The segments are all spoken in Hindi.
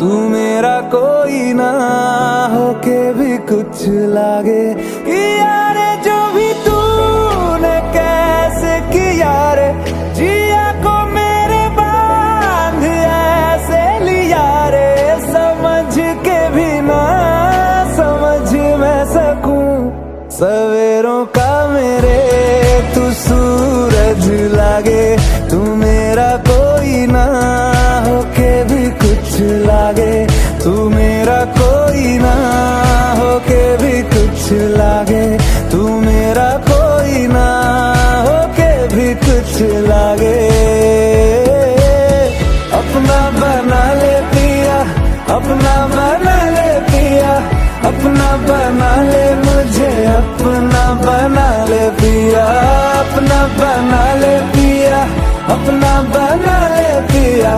तू मेरा कोई ना होके भी कुछ लागे कि यारे जो भी तूने कैसे किया रे जिया को मेरे बांध ऐसे लिया रे समझ के भी ना समझ मैं सकूं सवेरों का मेरे तू सूरज लागे तू मेरा कोई ना होके भी कुछ लागे तू मेरा कोई ना होके भी कुछ लागे तू मेरा कोई ना होके भी कुछ लागे अपना बना ले पिया अपना बना ले पिया अपना बना ले मुझे अपना बना ले पिया अपना बना ले पिया अपना बना ले पिया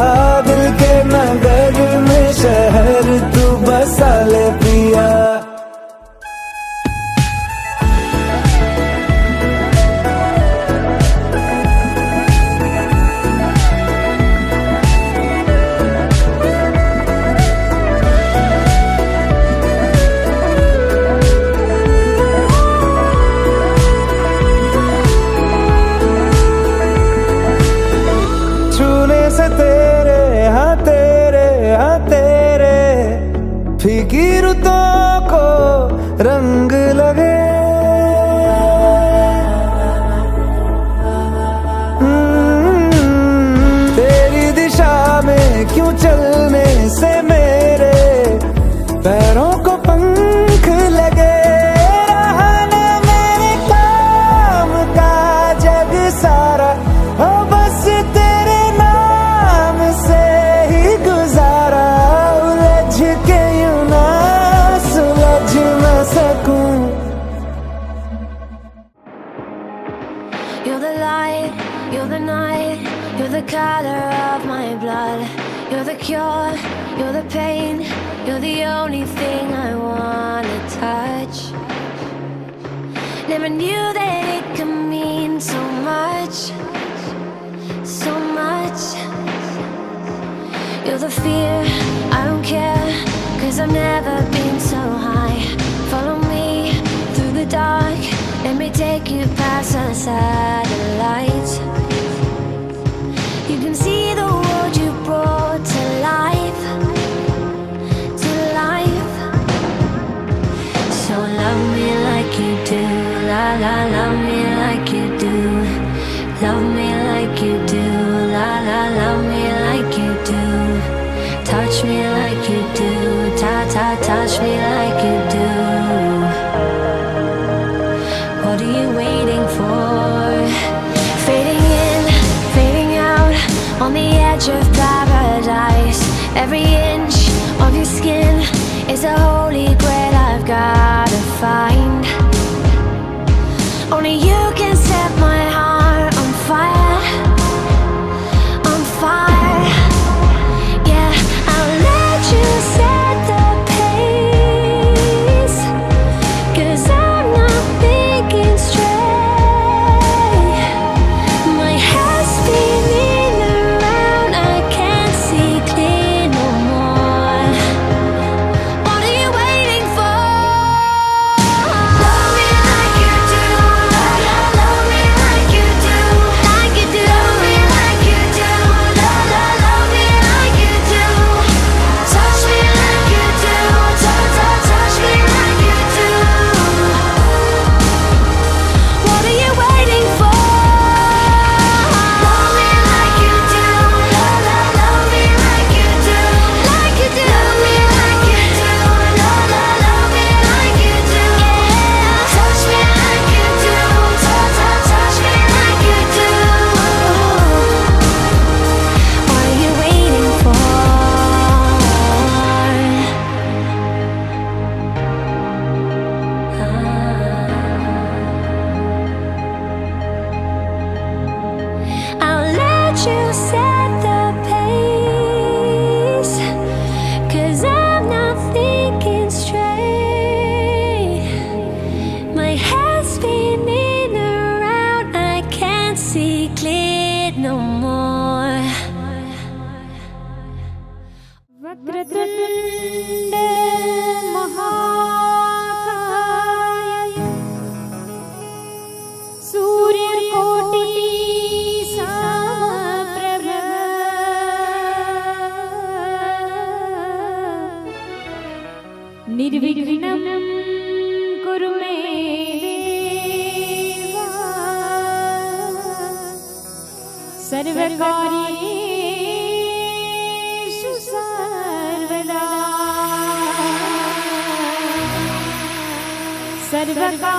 दिल के नगर में शहर तू बसा ले पिया फीकी रुतों को रंग लगे तेरी दिशा में क्यों चलने से मेरे पैरों को पंख लगे रहने मेरे काम का जग सारा हो बस तेरे नाम से ही गुजारा उलझ के You're the light, you're the night, you're the color of my blood. You're the cure, you're the pain, you're the only thing I wanna touch. Never knew that it could mean so much, so much. You're the fear, I don't care, 'cause I've never been so high. Follow me through the dark, let me take you past the satellites. You can see the world you brought to life, to life. So love me like you do, la la, love me like you do. Love me like you do, la la, love me like you do. Touch me like you do, ta ta, touch me like you do. What are you waiting for? Fading in, fading out, on the edge of paradise. Every inch of your skin is a holy grail I've gotta find. Only you can set my heart on fire, on fire. Yeah, I'll let you set the pace, 'cause I'm not thinking straight. My head's spinning around, I can't see clear no more. What are you waiting for? Love me like you do, la la, love me like you do, like you do. Love me like you do, la la, love me like you do. Touch me like you do, touch me like you do. What are you waiting for? Love me like you do, la la, love me like you do, like you do. Love me like you do, la la, love me like you do. Yeah, touch me like you do, touch me like you do. What are you waiting for? I'll let you set the pace, 'cause I'm not thinking straight. My head's spinning around, I can't see clear no more. वक्रतुण्ड महाकाय सूर्यकोटि समप्रभ निर्विघ्नं कुरु मे देवा सर्वकार्येषु सर्वदा सर्वकार्येषु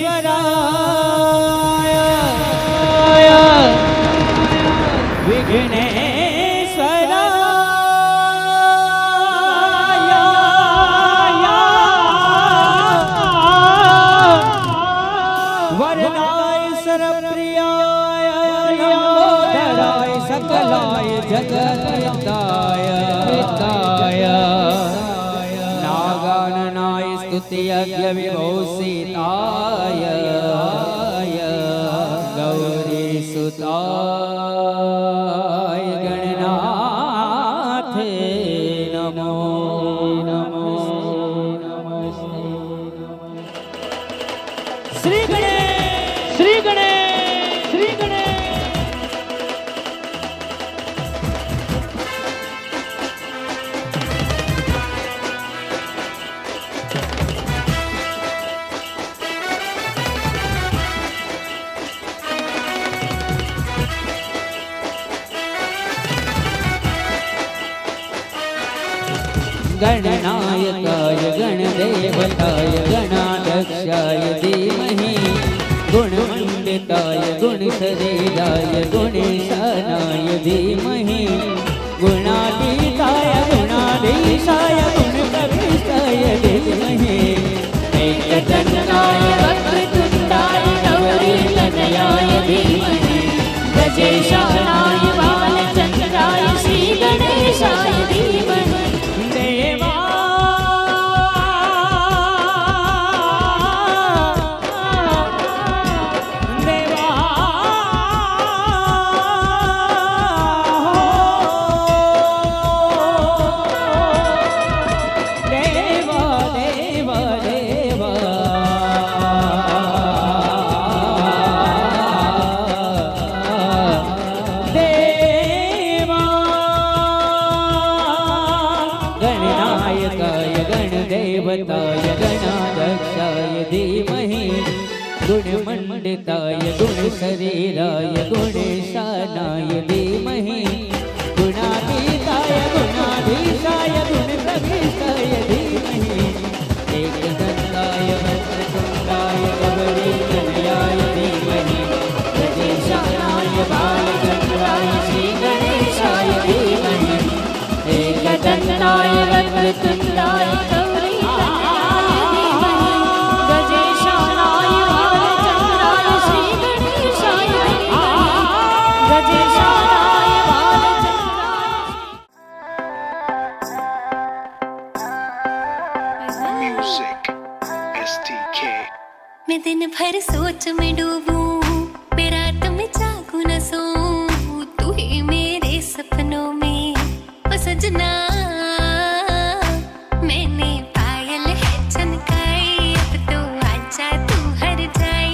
विघ्नेश्वराय वरदाय सर्वप्रियाय लंबोदराय सकलाय जगद्विदाय नागाननाय स्तुत्यज्ञ विभूषिताय गौरी सुताय गणनाथे नमो नमो श्री गणेश श्री गणेश श्री गणेश गणनायकाय गणदेवताय गणाध्यक्षाय धीमहि गुणमण्डिताय गुणशरीराय गुणेशानाय धीमहि गुणातीताय गुणाधीशाय गुणप्रविष्टाय धीमहि एकदन्ताय वक्रतुण्डाय गौरीतनयाय धीमहि गजेशानाय बालचन्द्राय श्रीगणेशाय धीमहि गणदेवताय गणाध्यक्षाय धीमहि गुणमण्डिताय गुणशरीराय गुणेशानाय धीमहि गुणातीताय गुणाधीशाय गुणप्रविष्टाय धीमहि एकदन्ताय वक्रतुण्डाय गौरीतनयाय धीमहि गजेशानाय बालचन्द्राय श्रीगणेशाय धीमहि एकदन्ताय वक्रतुण्डाय मैं दिन भर सोच में डूबूं, मैं रात में जागू न सोऊं, तू ही मेरे सपनों में ओ सजना। मैंने पायल है चनकाई, अब तो आजा तू हर जाए।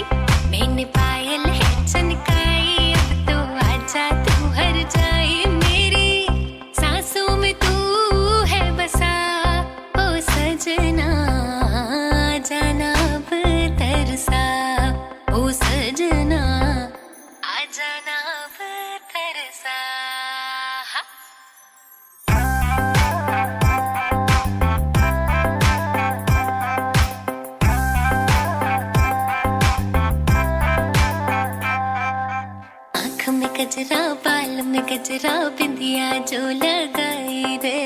मैंने पायल है चनकाई, अब तो आजा तू हर जाए। मेरी सांसों में तू है बसा ओ सजना, जाना अब तरसा ओ सजना। कजरा बाल में गजरा बिंदिया जो लगाई रे,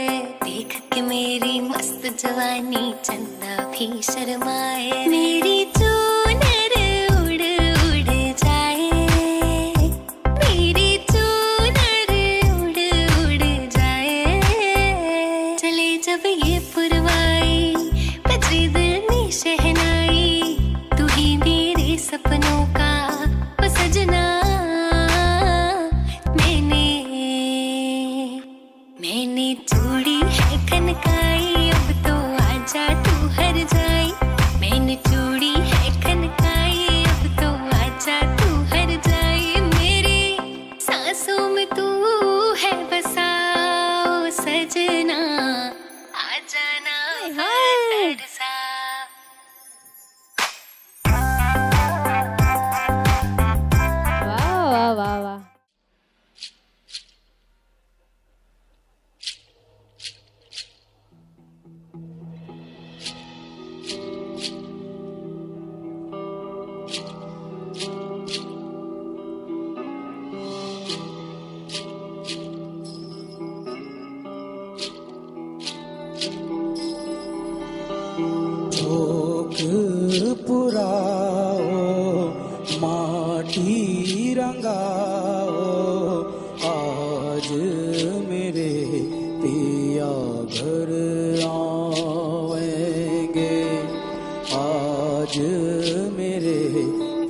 देख के मेरी मस्त जवानी चंदा भी शर्माए। मेरी चूनर उड़ उड़ जाए, मेरी चूनर उड़ उड़ जाए। चले जब ये पुरवाई बजरी दिल में शहनाई, तू ही मेरे सपनों का वो सजना। मैंने चूड़ी है खनकाई, अब तो आजा तू हर जाई। मैंने चूड़ी है खनकाई, अब तो आजा तू हर जाई। मेरी सांसों में तू है बसाओ सजना, आ जाना तरसा। વાહ વાહ વાહ વાહ. झोंक पुराओ माटी रंगाओ, आज मेरे पिया घर आवेंगे, आज मेरे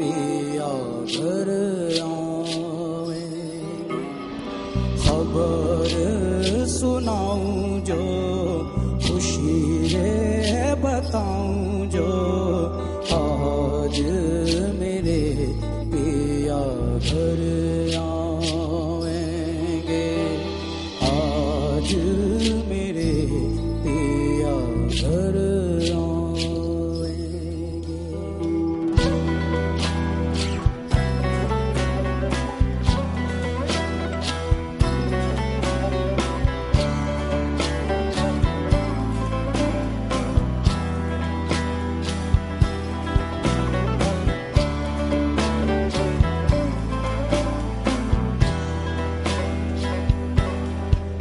पिया घर आवेंगे। खबर सुनाऊं जो खुशी रे बताऊं जो, आज मेरे पिया घर आवेंगे, आज मेरे पिया घर आवेंगे।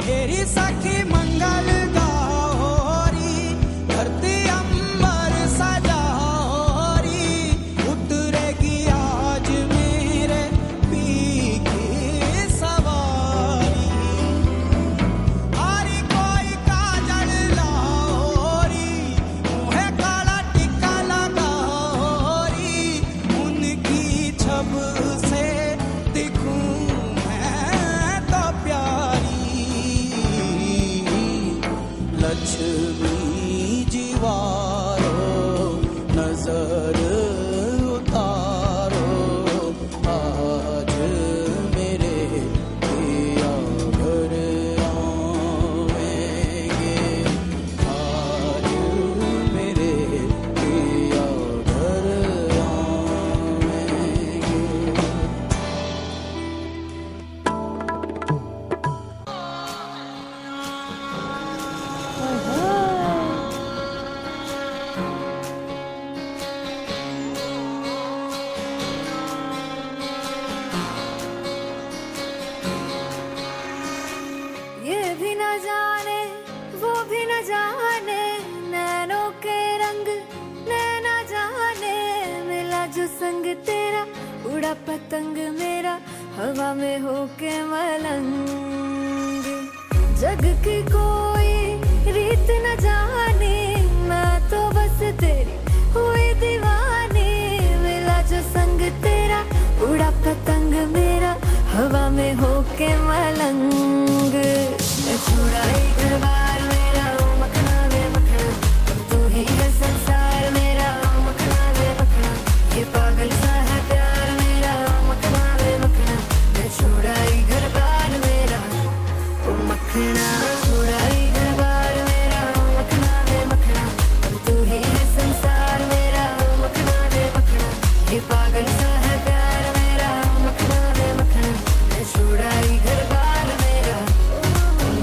तेरी सखी मंगल गौरी, धरती अंबर सजारी, उतरेगी आज मेरे पी की सवारी। आरी कोई काजल लाओरी, मुँहे काला टिक्का लगाओरी, उनकी छब से दिखूं मैं तो प्यारी। लक्ष्मी जीवारो नजर उतारो, आज मेरे पिया घर आवेंगे, आज मेरे पिया घर आवेंगे। ये भी न जाने वो भी न जाने, नैनों के रंग नैना जाने। मिला जो संग तेरा उड़ा पतंग मेरा, हवा में होके मलंग। जग की कोई रीत न जाने, मैं तो बस तेरी हुई दीवानी। मिला जो संग तेरा उड़ा पतंग मेरा, हवा में होके मलंग। छुड़ाई घर बार मेरा ओ मखना वे मखना, तू ही है संसार मेरा ओ मखना वे मखना। ये पागल सा है प्यार मेरा ओ मखना वे मखना। मैं छुड़ाई घर बार मेरा ओ मखना, छुड़ाई घर बार मेरा ओ मखना वे मखना। तू ही है संसार मेरा ओ मखना वे मखना। ये पागल सा है प्यार मेरा ओ मखना वे मखना। मैं छुड़ाई घर बार मेरा ओ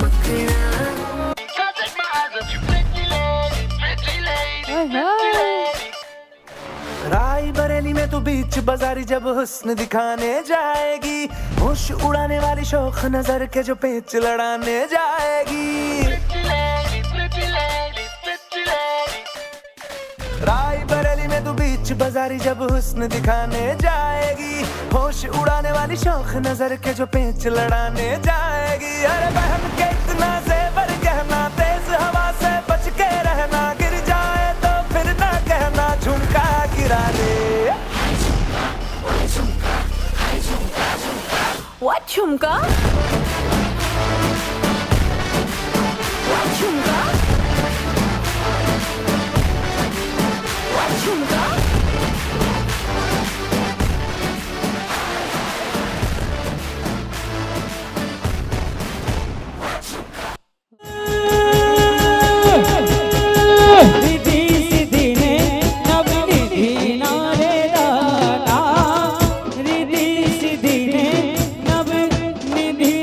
मखना। ઓય હોય. राय बरेली में तू बीच बीच बाजारी जब हुस्न दिखाने जाएगी, होश उड़ाने वाली शौक नजर के जो पेच लड़ाने जाएगी। राय बरेली में तू बीच बाजारी जब हुस्न दिखाने जाएगी, होश उड़ाने वाली शौक नजर के जो पेच लड़ाने जाएगी। अरे बहन के इतना जेवर गहना, तेज हवा से बच के रहना, गिर जाए तो फिर ना कहना झुमका गिरा दे। What झुमका? What झुमका? What झुमका? रिद्धि सिद्धि ने नव निधि नारे दाता, रिद्धि सिद्धि ने नव निधि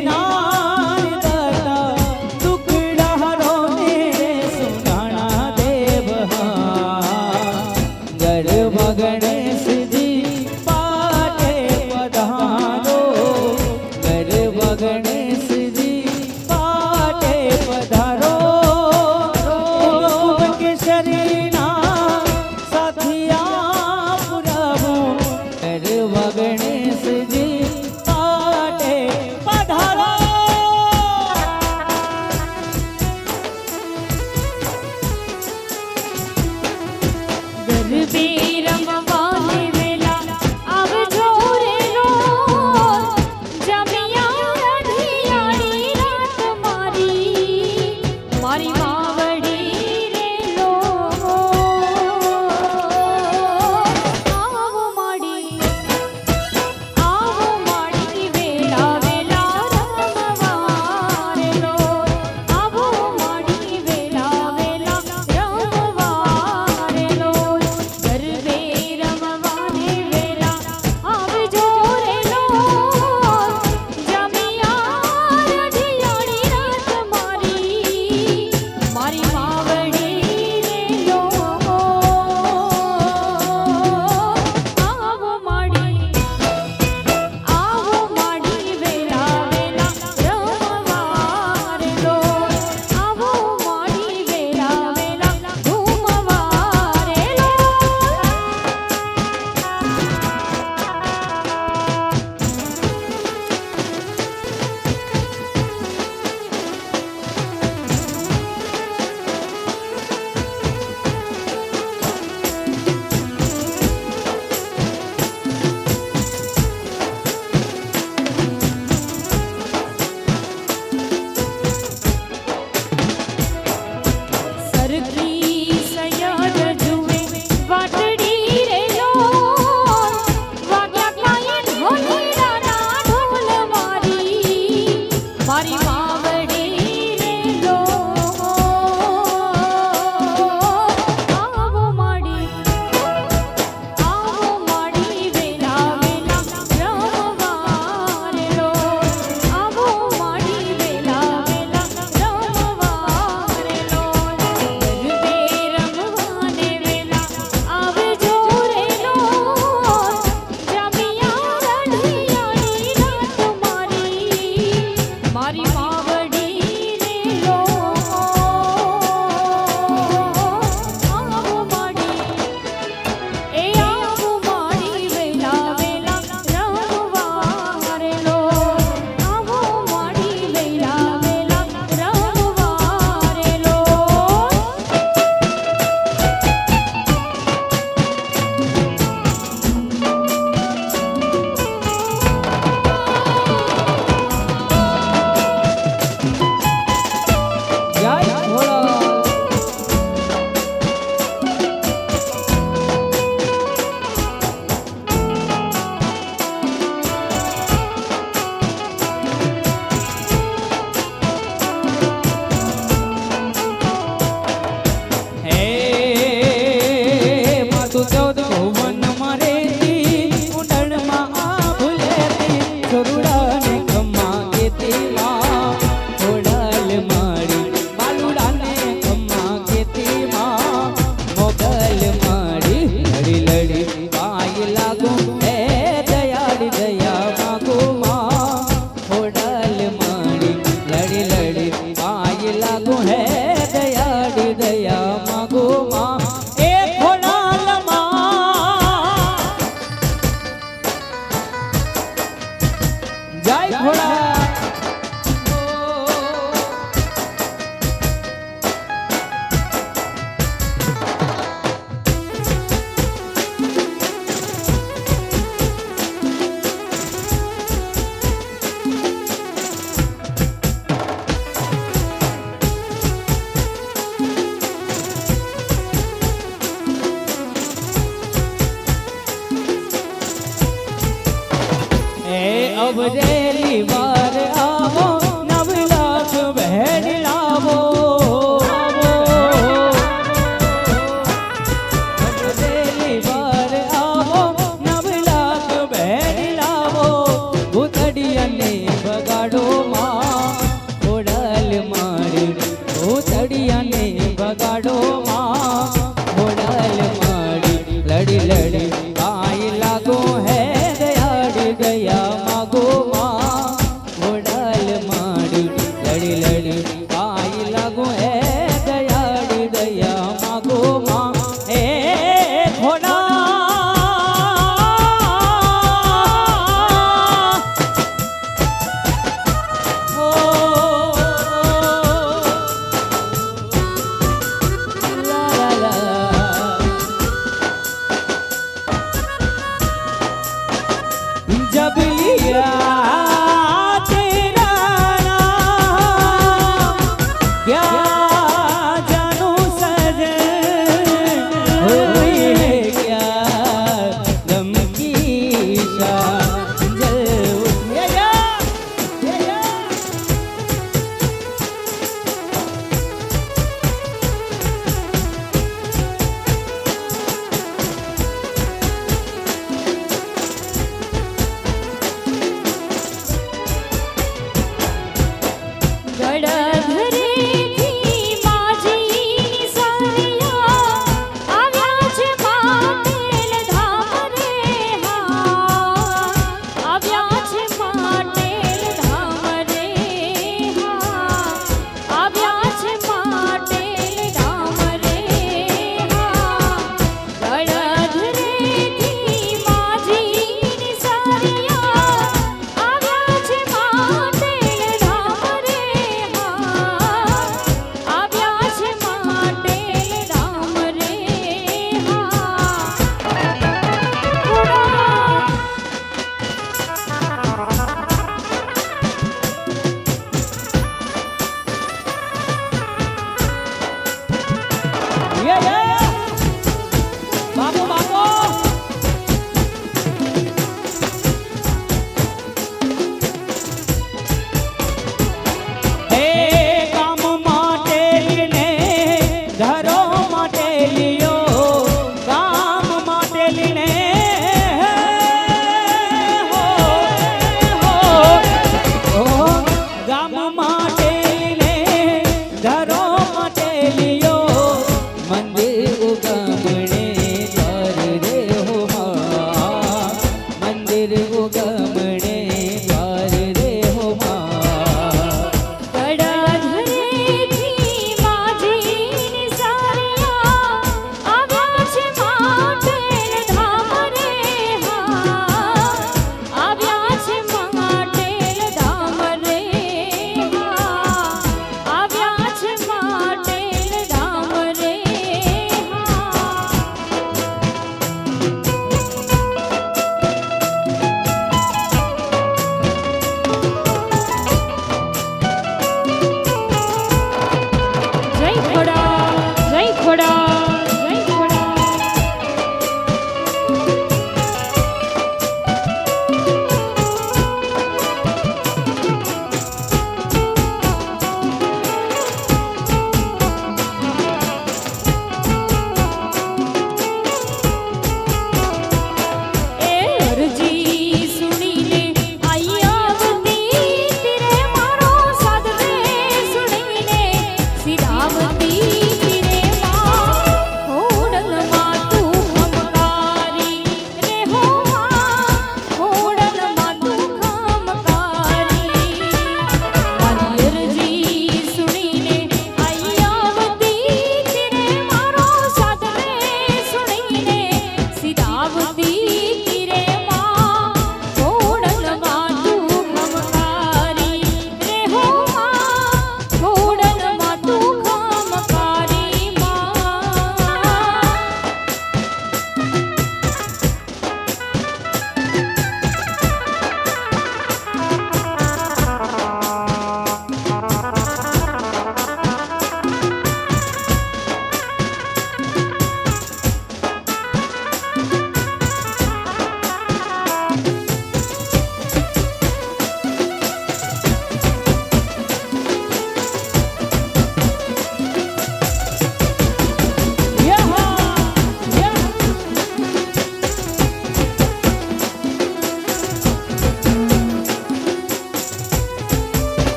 ઘોડા અબરેલી વાર આવો નવ લાખ બહેન લાવો અબરેલી વાર આવો નવ લાખ બહેન લાવો ભૂતડિયાને બગાડો માં ઘોડાલ મારી ભૂતડિયાને બગાડો માં ઘોડાલ મારી લડી લડી કાઈ લાગો હે गया मागो माँ घोड़ाल माड़ी लड़ी लड़ी आई लागो है दयाड़ी गया मागो माँ ए घोड़ा ओ ला ला ला जब लिया तेरा नाम क्या जानू सजन हुई है क्या गम की शान जल उठे या ગડધરેથી માજી સારિયા આવ્યા છે પાટેલ ધામ રે હા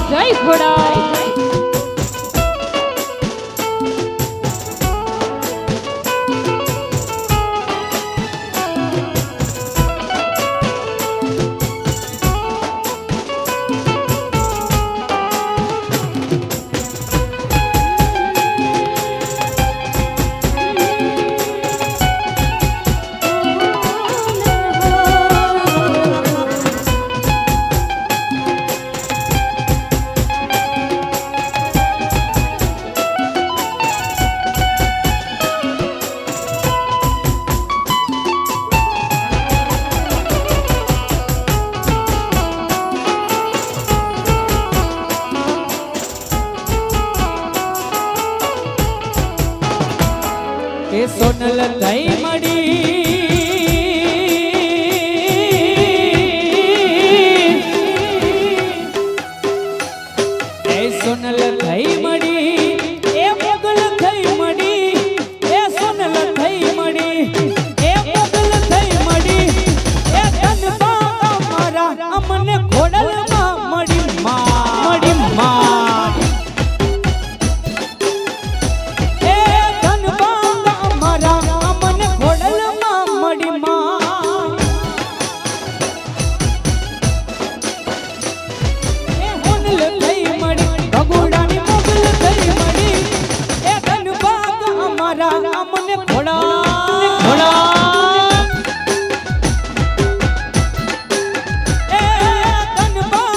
જય ખોડા એ સોનલ થઈ મળી એ સોનલ થઈ મળી એ મોગલ થઈ મળી એ સોનલ થઈ મળી એ મોગલ થઈ મળી એ ધનબા અમારા અમને ખોડલમાં મળી માં અમને ખોડા એ ધનબા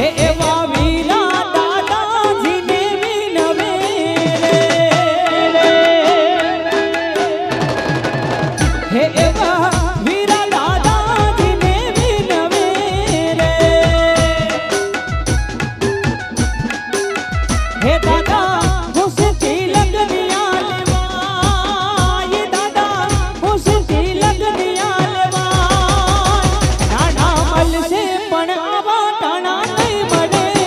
હે એવા વીરા દાદાજીને વિનવે રે હે એવા વીરા દાદાજીને વિનવે રે હે દાદા હુસથી લગનિયા લેવા ये दादा હુસથી લગનિયા લેવા નાના મલ સે પણ આવા ટાણા નહીં મળે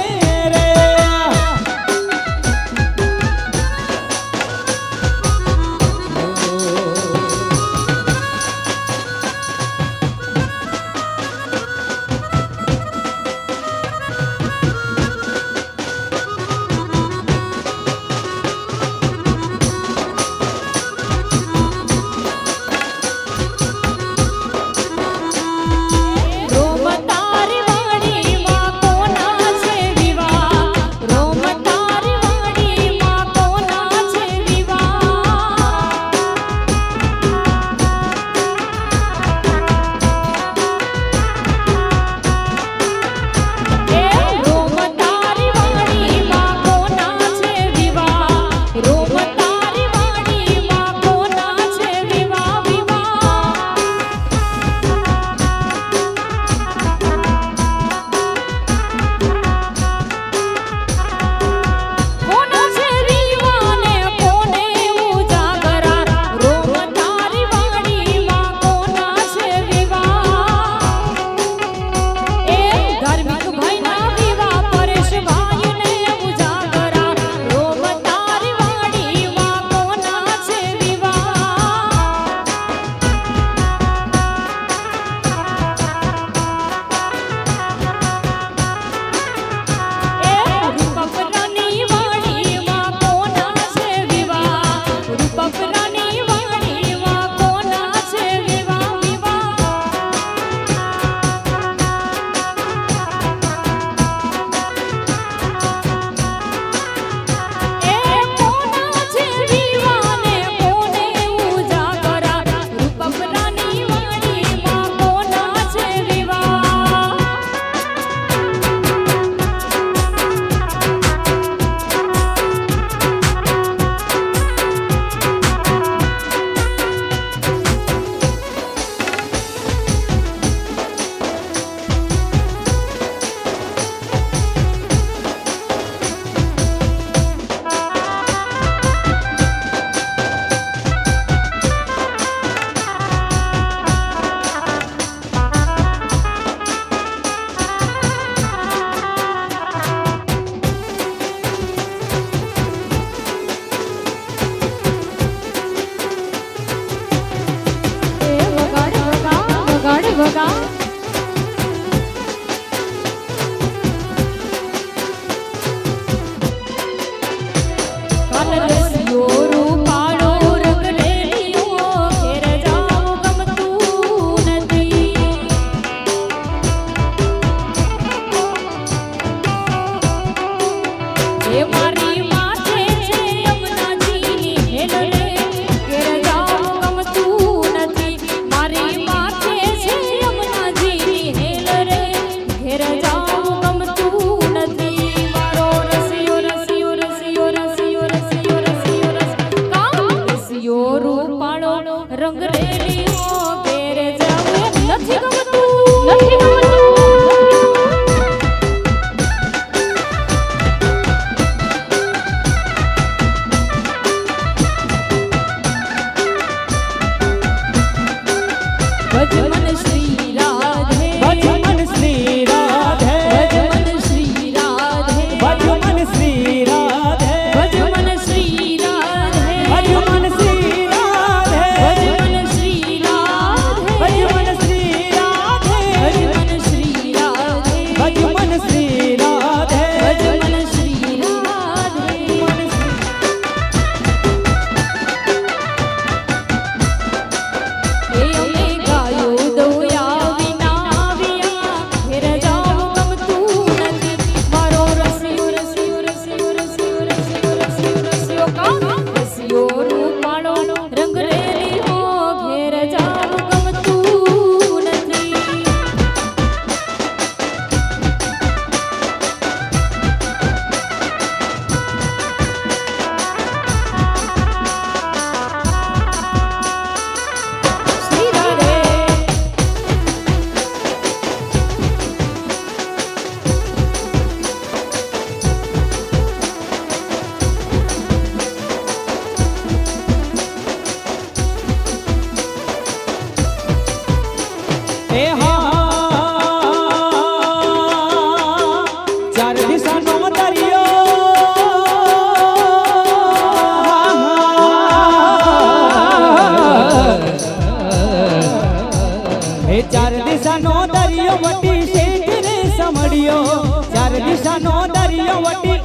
ચાર દિશાનો દરિયો વટી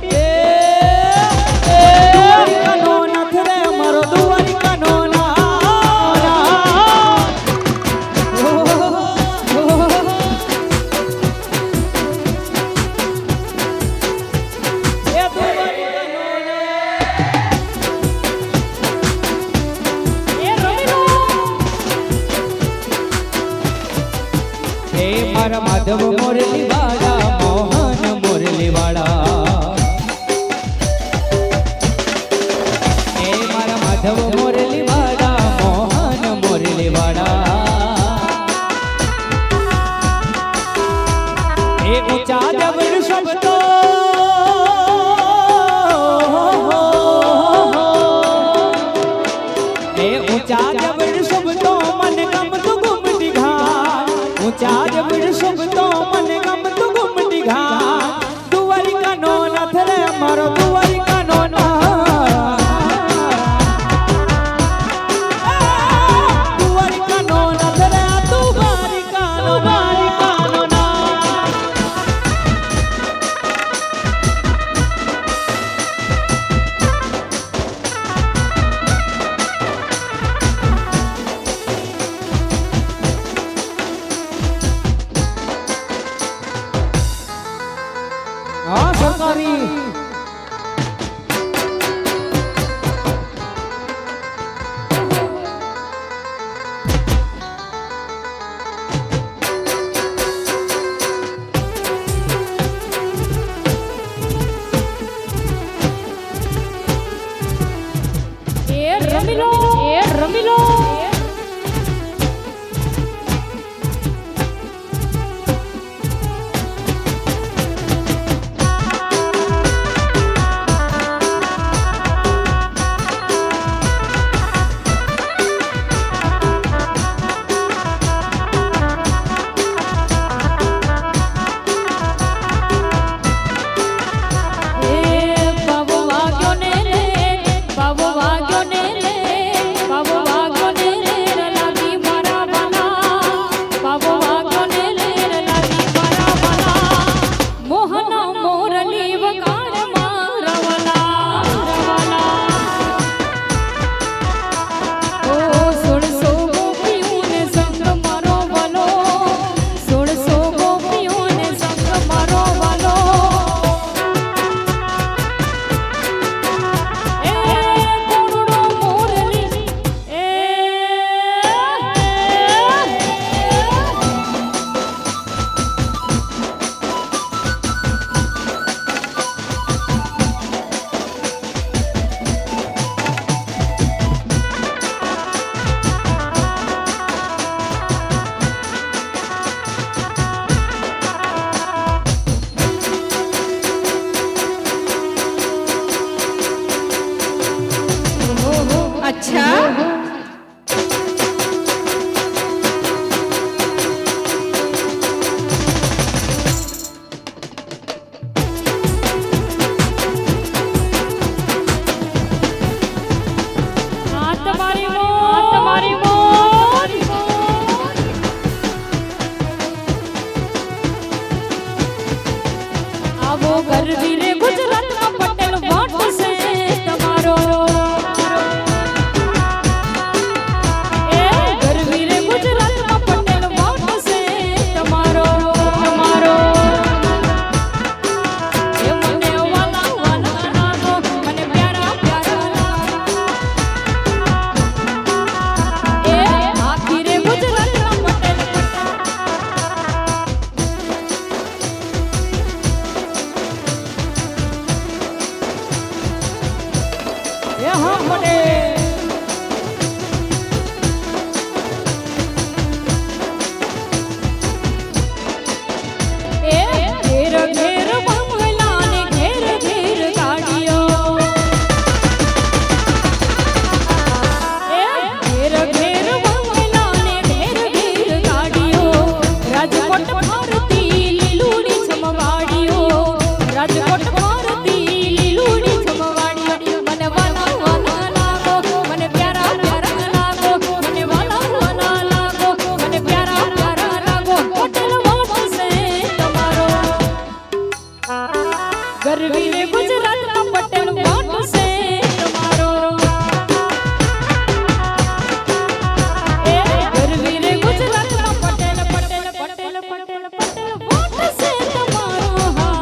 દ્વારિકાનો નાથ રે મારો દ્વારિકાનો મારા માધવ મોરલી વાળા મોહન મોરલી વાળા એ મારા માધવ મોરલી વાળા મોહન મોરલી વાળા એ ઊંચા જબર શબ્દો એ ઊંચા જબર શબ્દો મને ગમતું ગુમતી ઘાટ ઊંચા જબર શબ્દો મને ગમતું ગુમતી ઘાટ દ્વારિકાનો નાથ રે મારો દ્વારિકાનો દ્વારિકાનો નાથ રે દ્વારિકાનો હા સરકારી એ રમી લો અચ્છા રાજકોટ ભારતી લીલુડી છમવાડી મને વાલા વાલા લાગો ગરવી રે ગુજરાતનો પટેલ વાટ છે તમારો એ ગરવી રે ગુજરાતનો પટેલ પટેલ પટેલ પટેલ પટેલ વાટ છે તમારો હા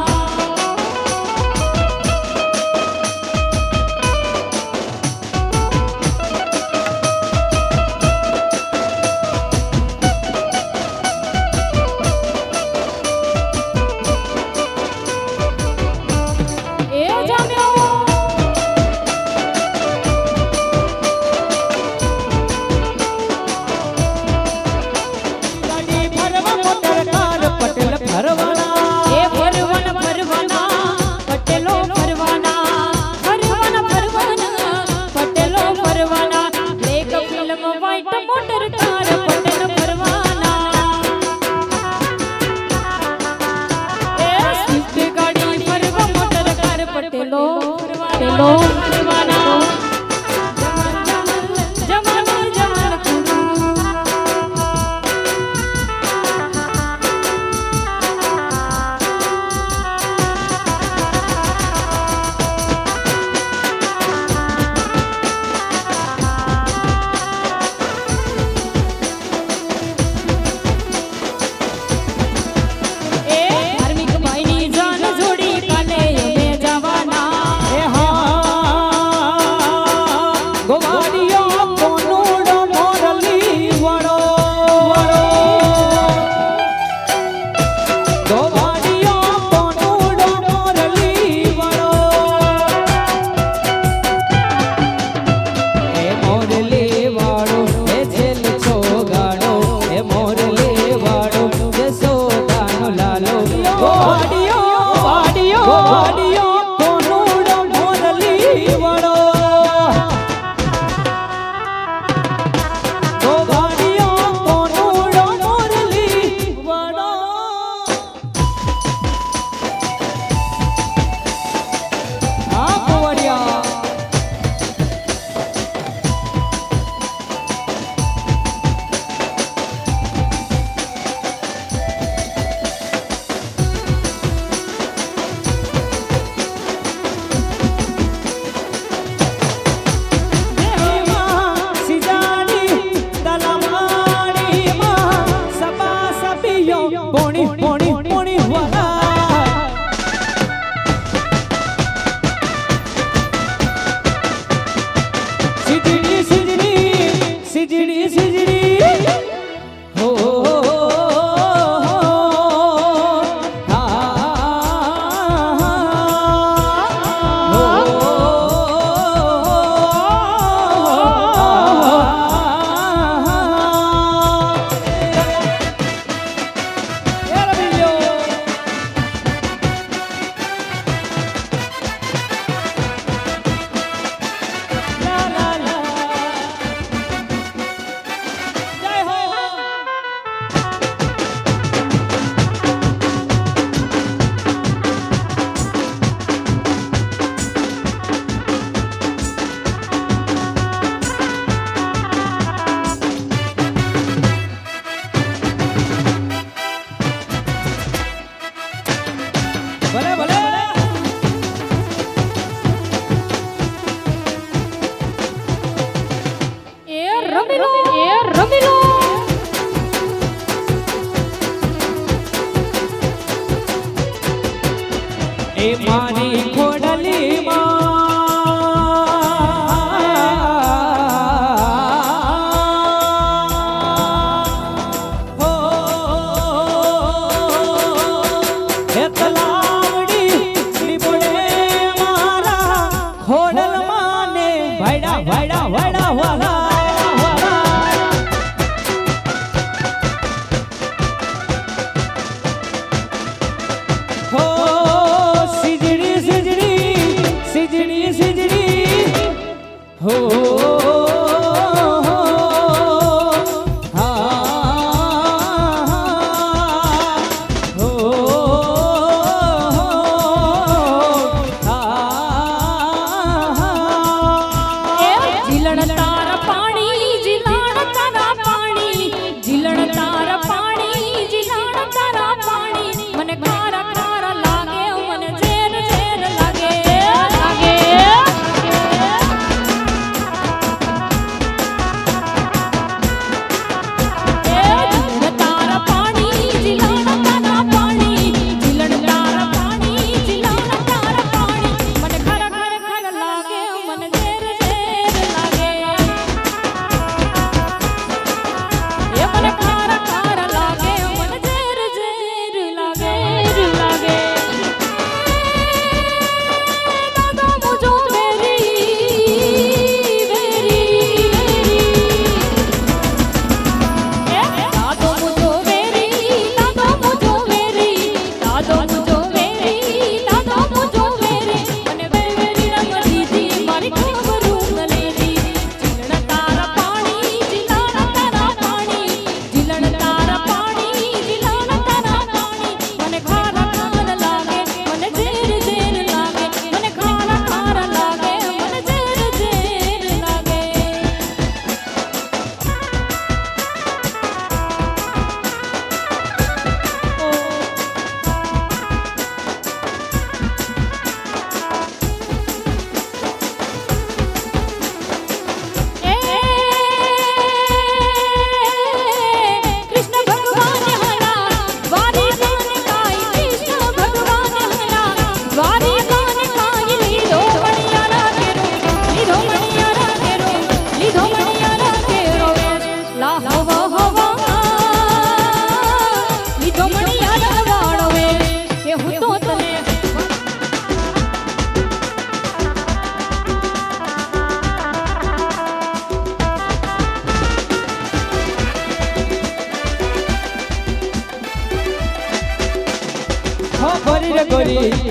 એ મારી ખોડલી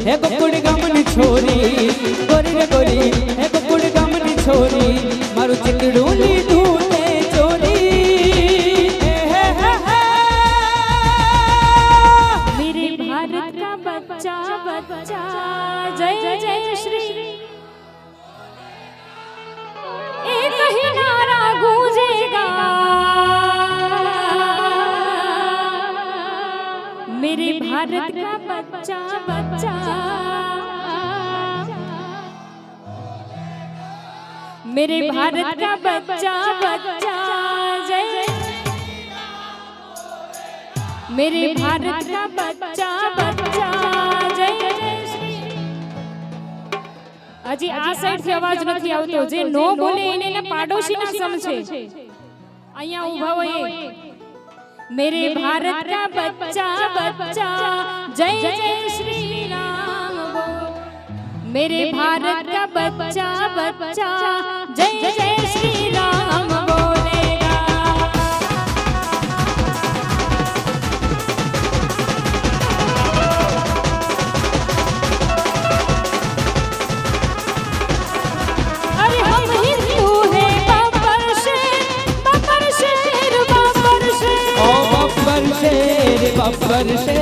હે ગોકુળ ગામની છોરી ગોરી રે ગોરી હે ગોકુળ ગામની છોરી મારું ચીકડું લીધું તે ચોરી मेरे भारत का बच्चा बच्चा जय जय श्री एक ही नारा गूंजेगा मेरे भारत का बच्चा बच्चा मेरे भारत का बच्चा बच्चा जय मेरे भारत का बच्चा बच्चा जय जय श्री હજી આ સાઈડ થી અવાજ નથી આવતો જે નો બોલે એને એના પાડોશીના સમજે અહીંયા ઊભા હોય मेरे भारत का बच्चा बच्चा जय जय श्री राम बोल मेरे भारत का बच्चा बच्चा जय जय श्री राम बोलेगा अरे हम हिंदू हैं बाबर शेर ओ बब्बर शेर